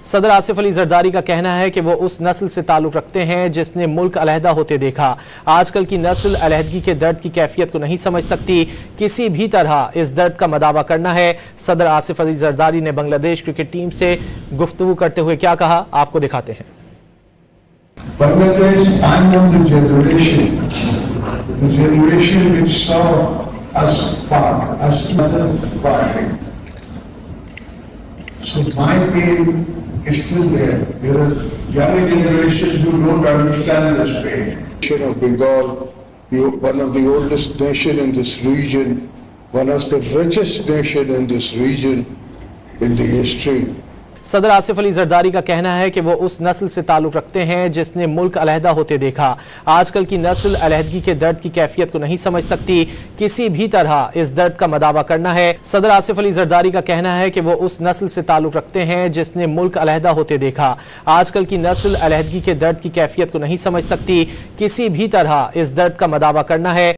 सदर आसिफ अली जरदारी का कहना है कि वो उस नस्ल से ताल्लुक रखते हैं जिसने मुल्क अलहदा होते देखा। आजकल की नस्ल अलहदगी के दर्द की कैफियत को नहीं समझ सकती। किसी भी तरह इस दर्द का मदावा करना है। सदर आसिफ अली जरदारी ने बांग्लादेश क्रिकेट टीम से गुफ्तगू करते हुए क्या कहा, आपको दिखाते हैं। Bangladesh, I'm of the generation which saw us part, us mothers parting. So my pain is still there. There are younger generations who don't understand this pain. Nation of Bengal, one of the oldest nation in this region, one of the richest nation in this region in the history. सदर आसिफ अली जरदारी का कहना है कि वो उस नस्ल से ताल्लुक रखते हैं जिसने मुल्क अलहदा होते देखा। आजकल की नस्ल अलहदगी के दर्द की कैफियत को नहीं समझ सकती। किसी भी तरह इस दर्द का मदावा करना है। सदर आसिफ अली जरदारी का कहना है कि वो उस नस्ल से ताल्लुक रखते हैं जिसने मुल्क अलहदा होते देखा। आजकल की नस्ल अलहदगी के दर्द की कैफियत को नहीं समझ सकती। किसी भी तरह इस दर्द का मदावा करना है।